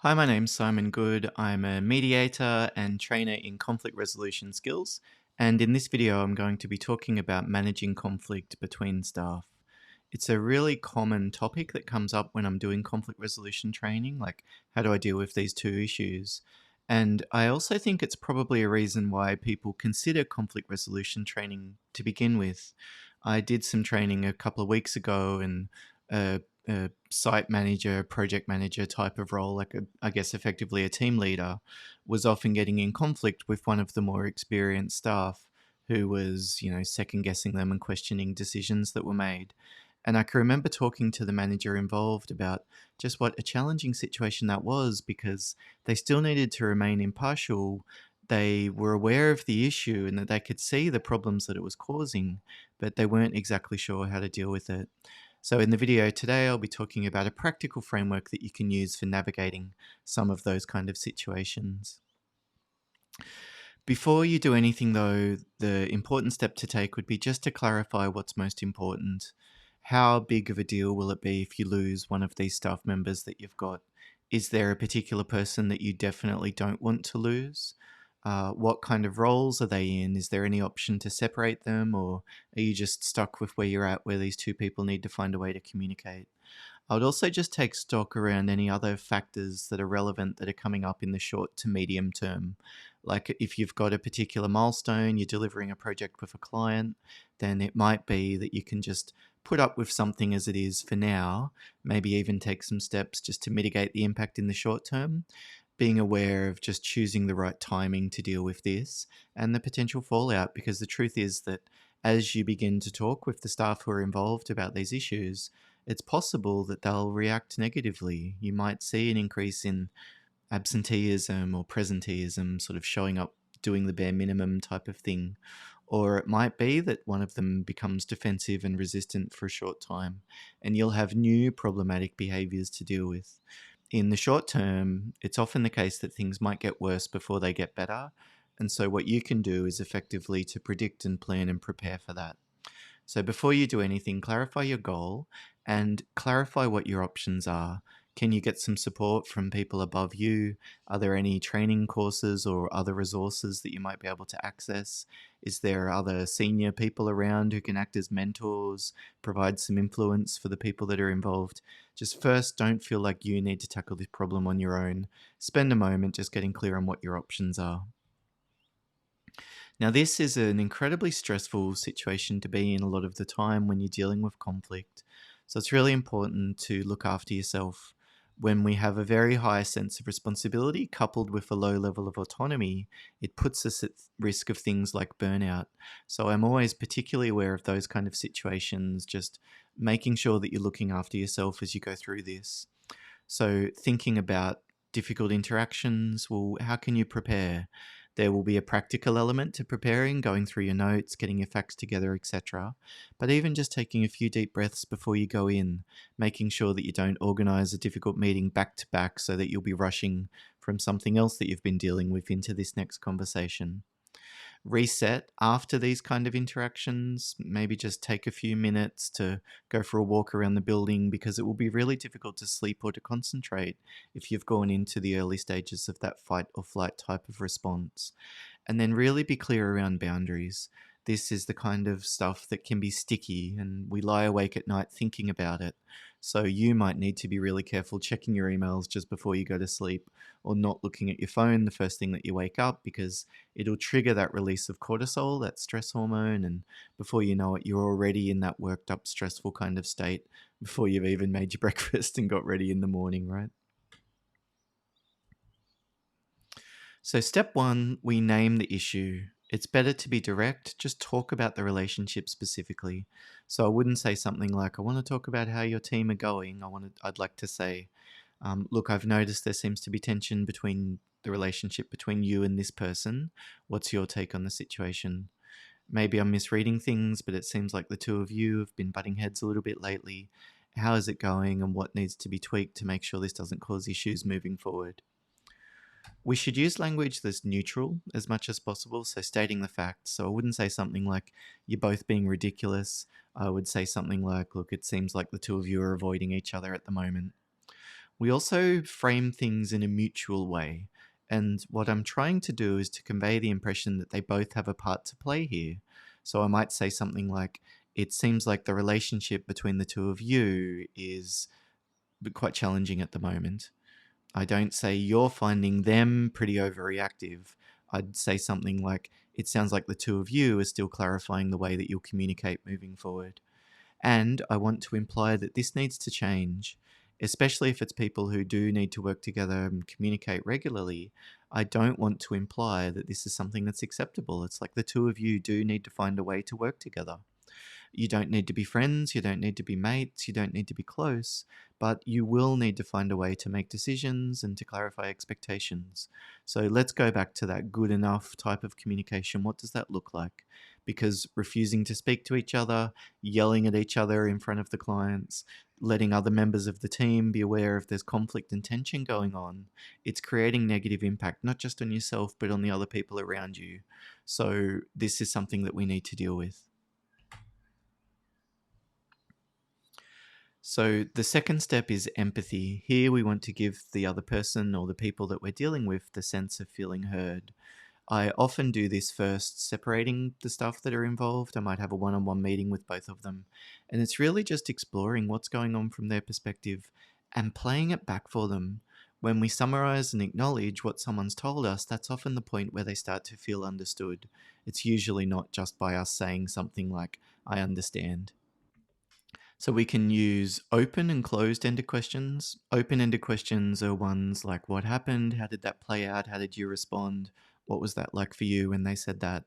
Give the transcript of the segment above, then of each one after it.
Hi, my name's Simon Good. I'm a mediator and trainer in conflict resolution skills. And in this video, I'm going to be talking about managing conflict between staff. It's a really common topic that comes up when I'm doing conflict resolution training, like how do I deal with these two issues? And I also think it's probably a reason why people consider conflict resolution training to begin with. I did some training a couple of weeks ago, and a site manager, project manager type of role, like I guess effectively a team leader, was often getting in conflict with one of the more experienced staff who was, second guessing them and questioning decisions that were made. And I can remember talking to the manager involved about just what a challenging situation that was because they still needed to remain impartial. They were aware of the issue and that they could see the problems that it was causing, but they weren't exactly sure how to deal with it. So in the video today, I'll be talking about a practical framework that you can use for navigating some of those kind of situations. Before you do anything though, the important step to take would be just to clarify what's most important. How big of a deal will it be if you lose one of these staff members that you've got? Is there a particular person that you definitely don't want to lose? What kind of roles are they in? Is there any option to separate them, or are you just stuck with where you're at, where these two people need to find a way to communicate? I would also just take stock around any other factors that are relevant that are coming up in the short to medium term. Like if you've got a particular milestone, you're delivering a project with a client, then it might be that you can just put up with something as it is for now, maybe even take some steps just to mitigate the impact in the short term, being aware of just choosing the right timing to deal with this and the potential fallout, because the truth is that as you begin to talk with the staff who are involved about these issues, it's possible that they'll react negatively. You might see an increase in absenteeism or presenteeism, sort of showing up doing the bare minimum type of thing. Or it might be that one of them becomes defensive and resistant for a short time, and you'll have new problematic behaviors to deal with. In the short term, it's often the case that things might get worse before they get better. And so, what you can do is effectively to predict and plan and prepare for that. So before you do anything, clarify your goal and clarify what your options are. Can you get some support from people above you? Are there any training courses or other resources that you might be able to access? Is there other senior people around who can act as mentors, provide some influence for the people that are involved? Just first, don't feel like you need to tackle this problem on your own. Spend a moment just getting clear on what your options are. Now, this is an incredibly stressful situation to be in a lot of the time when you're dealing with conflict. So it's really important to look after yourself. When we have a very high sense of responsibility coupled with a low level of autonomy, it puts us at risk of things like burnout. So I'm always particularly aware of those kind of situations, just making sure that you're looking after yourself as you go through this. So thinking about difficult interactions, well, how can you prepare? There will be a practical element to preparing, going through your notes, getting your facts together, etc. But even just taking a few deep breaths before you go in, making sure that you don't organize a difficult meeting back to back so that you'll be rushing from something else that you've been dealing with into this next conversation. Reset after these kind of interactions. Maybe just take a few minutes to go for a walk around the building, because it will be really difficult to sleep or to concentrate if you've gone into the early stages of that fight or flight type of response. And then really be clear around boundaries. This is the kind of stuff that can be sticky, and we lie awake at night thinking about it. So you might need to be really careful checking your emails just before you go to sleep, or not looking at your phone the first thing that you wake up, because it'll trigger that release of cortisol, that stress hormone, and before you know it, you're already in that worked up, stressful kind of state before you've even made your breakfast and got ready in the morning, right? So, step one, we name the issue. It's better to be direct, just talk about the relationship specifically. So, I wouldn't say something like, I want to talk about how your team are going. I'd like to say, look, I've noticed there seems to be tension between the relationship between you and this person. What's your take on the situation? Maybe I'm misreading things, but it seems like the two of you have been butting heads a little bit lately. How is it going, and what needs to be tweaked to make sure this doesn't cause issues moving forward? We should use language that's neutral as much as possible, so stating the facts. So I wouldn't say something like, you're both being ridiculous. I would say something like, look, it seems like the two of you are avoiding each other at the moment. We also frame things in a mutual way. And what I'm trying to do is to convey the impression that they both have a part to play here. So I might say something like, it seems like the relationship between the two of you is quite challenging at the moment. I don't say you're finding them pretty overreactive. I'd say something like, it sounds like the two of you are still clarifying the way that you'll communicate moving forward. And I want to imply that this needs to change, especially if it's people who do need to work together and communicate regularly. I don't want to imply that this is something that's acceptable. It's like the two of you do need to find a way to work together. You don't need to be friends, you don't need to be mates, you don't need to be close, but you will need to find a way to make decisions and to clarify expectations. So let's go back to that good enough type of communication. What does that look like? Because refusing to speak to each other, yelling at each other in front of the clients, letting other members of the team be aware if there's conflict and tension going on, it's creating negative impact, not just on yourself, but on the other people around you. So this is something that we need to deal with. So the second step is empathy. Here we want to give the other person or the people that we're dealing with the sense of feeling heard. I often do this first, separating the stuff that are involved. I might have a one-on-one meeting with both of them. And it's really just exploring what's going on from their perspective and playing it back for them. When we summarize and acknowledge what someone's told us, that's often the point where they start to feel understood. It's usually not just by us saying something like, I understand. So we can use open and closed-ended questions. Open-ended questions are ones like, what happened? How did that play out? How did you respond? What was that like for you when they said that?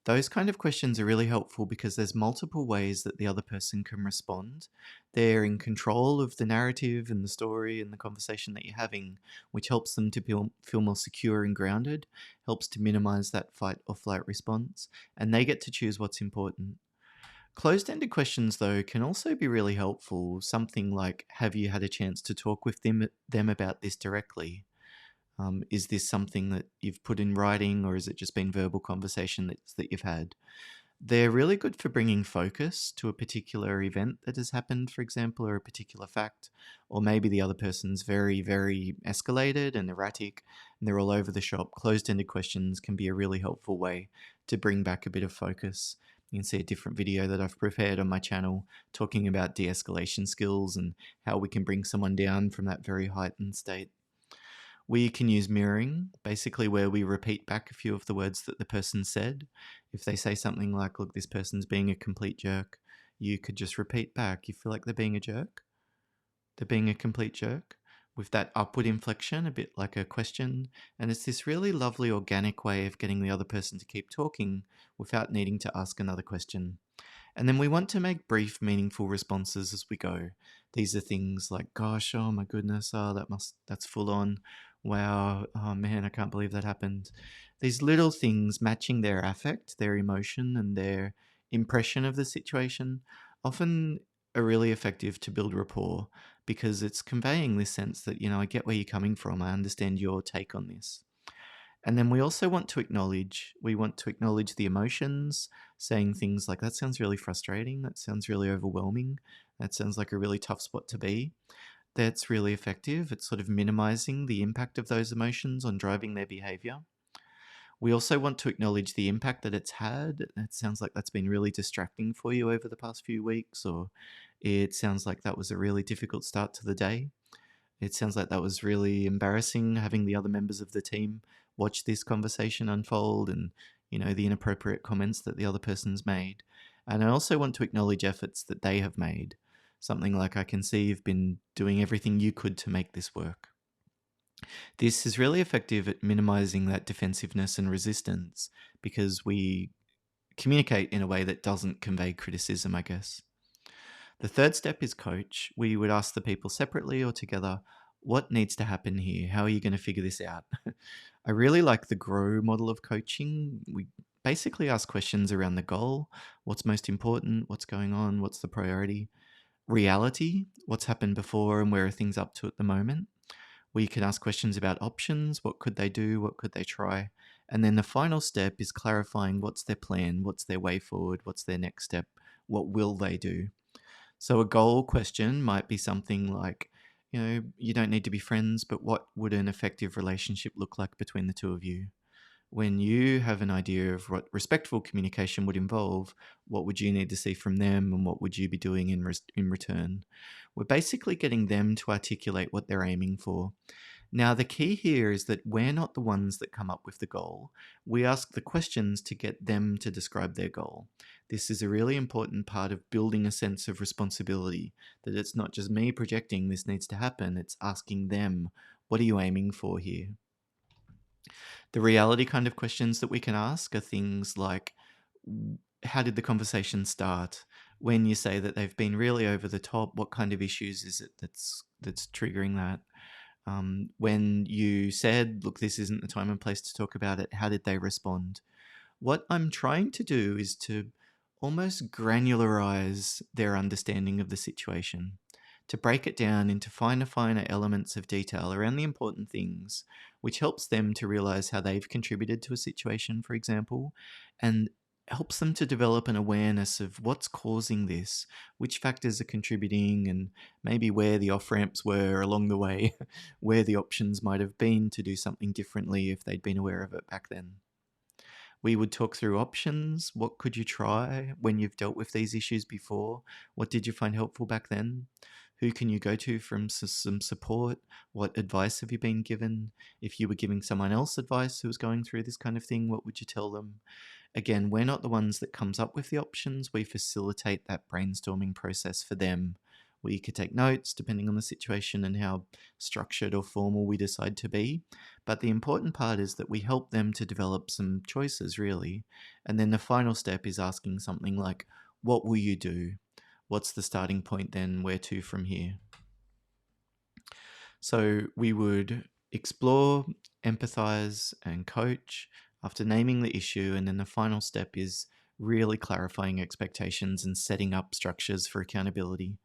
Those kind of questions are really helpful because there's multiple ways that the other person can respond. They're in control of the narrative and the story and the conversation that you're having, which helps them to feel more secure and grounded, helps to minimize that fight or flight response, and they get to choose what's important. Closed-ended questions, though, can also be really helpful. Something like, have you had a chance to talk with them about this directly? Is this something that you've put in writing, or has it just been verbal conversation that you've had? They're really good for bringing focus to a particular event that has happened, for example, or a particular fact, or maybe the other person's very, very escalated and erratic, and they're all over the shop. Closed-ended questions can be a really helpful way to bring back a bit of focus. You can see a different video that I've prepared on my channel talking about de-escalation skills and how we can bring someone down from that very heightened state. We can use mirroring, basically where we repeat back a few of the words that the person said. If they say something like, look, this person's being a complete jerk, you could just repeat back, you feel like they're being a jerk? They're being a complete jerk? With that upward inflection, a bit like a question. And it's this really lovely organic way of getting the other person to keep talking without needing to ask another question. And then we want to make brief, meaningful responses as we go. These are things like, gosh, oh my goodness, oh, that's full on. Wow, oh man, I can't believe that happened. These little things matching their affect, their emotion, and their impression of the situation often are really effective to build rapport because it's conveying this sense that, I get where you're coming from. I understand your take on this. And then we also want to acknowledge the emotions, saying things like, that sounds really frustrating. That sounds really overwhelming. That sounds like a really tough spot to be. That's really effective. It's sort of minimizing the impact of those emotions on driving their behavior. We also want to acknowledge the impact that it's had. It sounds like that's been really distracting for you over the past few weeks, or it sounds like that was a really difficult start to the day. It sounds like that was really embarrassing having the other members of the team watch this conversation unfold and, the inappropriate comments that the other person's made. And I also want to acknowledge efforts that they have made. Something like, I can see you've been doing everything you could to make this work. This is really effective at minimizing that defensiveness and resistance because we communicate in a way that doesn't convey criticism, I guess. The third step is coach. We would ask the people separately or together, what needs to happen here? How are you going to figure this out? I really like the GROW model of coaching. We basically ask questions around the goal, what's most important, what's going on, what's the priority, reality, what's happened before and where are things up to at the moment. We can ask questions about options, what could they do, what could they try? And then the final step is clarifying what's their plan, what's their way forward, what's their next step, what will they do? So a goal question might be something like, You don't need to be friends, but what would an effective relationship look like between the two of you? When you have an idea of what respectful communication would involve, what would you need to see from them and what would you be doing in return? We're basically getting them to articulate what they're aiming for. Now, the key here is that we're not the ones that come up with the goal. We ask the questions to get them to describe their goal. This is a really important part of building a sense of responsibility, that it's not just me projecting this needs to happen, it's asking them, what are you aiming for here? The reality kind of questions that we can ask are things like, how did the conversation start? When you say that they've been really over the top, what kind of issues is it that's triggering that? When you said, look, this isn't the time and place to talk about it, how did they respond? What I'm trying to do is to almost granularize their understanding of the situation, to break it down into finer elements of detail around the important things, which helps them to realize how they've contributed to a situation, for example, and helps them to develop an awareness of what's causing this, which factors are contributing, and maybe where the off ramps were along the way, where the options might have been to do something differently if they'd been aware of it back then. We would talk through options. What could you try when you've dealt with these issues before? What did you find helpful back then? Who can you go to from some support? What advice have you been given? If you were giving someone else advice who was going through this kind of thing, what would you tell them? Again, we're not the ones that comes up with the options. We facilitate that brainstorming process for them. We could take notes depending on the situation and how structured or formal we decide to be. But the important part is that we help them to develop some choices, really. And then the final step is asking something like, what will you do? What's the starting point then? Where to from here? So we would explore, empathize, and coach after naming the issue. And then the final step is really clarifying expectations and setting up structures for accountability.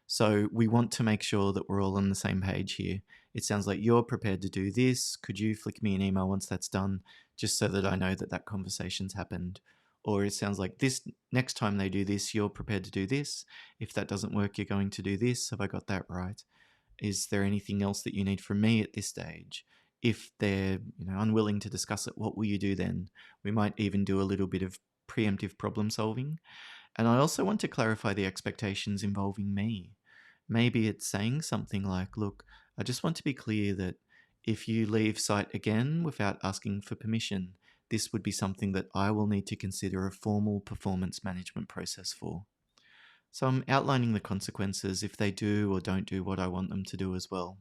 So we want to make sure that we're all on the same page here. It sounds like you're prepared to do this. Could you flick me an email once that's done, just so that I know that that conversation's happened? Or it sounds like this next time they do this, you're prepared to do this. If that doesn't work, you're going to do this. Have I got that right? Is there anything else that you need from me at this stage? If they're unwilling to discuss it, what will you do then? We might even do a little bit of preemptive problem solving. And I also want to clarify the expectations involving me. Maybe it's saying something like, look, I just want to be clear that if you leave site again without asking for permission, this would be something that I will need to consider a formal performance management process for. So I'm outlining the consequences if they do or don't do what I want them to do as well.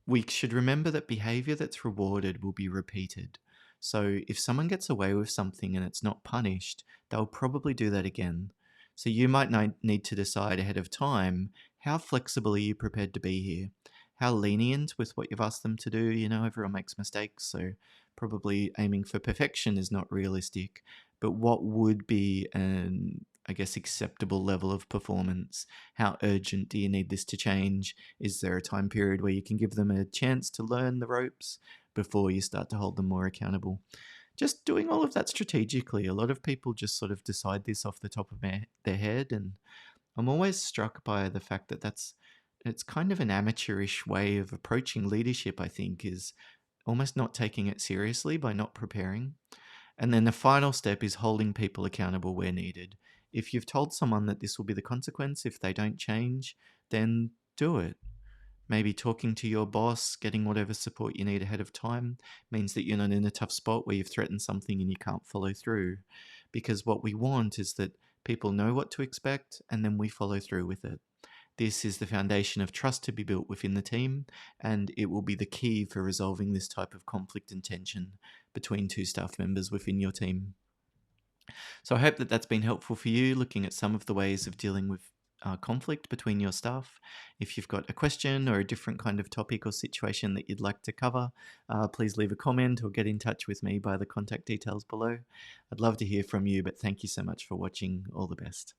We should remember that behavior that's rewarded will be repeated. So if someone gets away with something and it's not punished, they'll probably do that again. So you might need to decide ahead of time, how flexible are you prepared to be here? How lenient with what you've asked them to do? Everyone makes mistakes, so probably aiming for perfection is not realistic. But what would be an, acceptable level of performance? How urgent do you need this to change? Is there a time period where you can give them a chance to learn the ropes before you start to hold them more accountable? Just doing all of that strategically. A lot of people just sort of decide this off the top of their head, and I'm always struck by the fact that it's kind of an amateurish way of approaching leadership, I think, is almost not taking it seriously by not preparing. And then the final step is holding people accountable where needed. If you've told someone that this will be the consequence if they don't change, then do it. Maybe talking to your boss, getting whatever support you need ahead of time means that you're not in a tough spot where you've threatened something and you can't follow through. Because what we want is that people know what to expect and then we follow through with it. This is the foundation of trust to be built within the team, and it will be the key for resolving this type of conflict and tension between two staff members within your team. So I hope that that's been helpful for you, looking at some of the ways of dealing with conflict between your staff. If you've got a question or a different kind of topic or situation that you'd like to cover, please leave a comment or get in touch with me by the contact details below. I'd love to hear from you, but thank you so much for watching. All the best.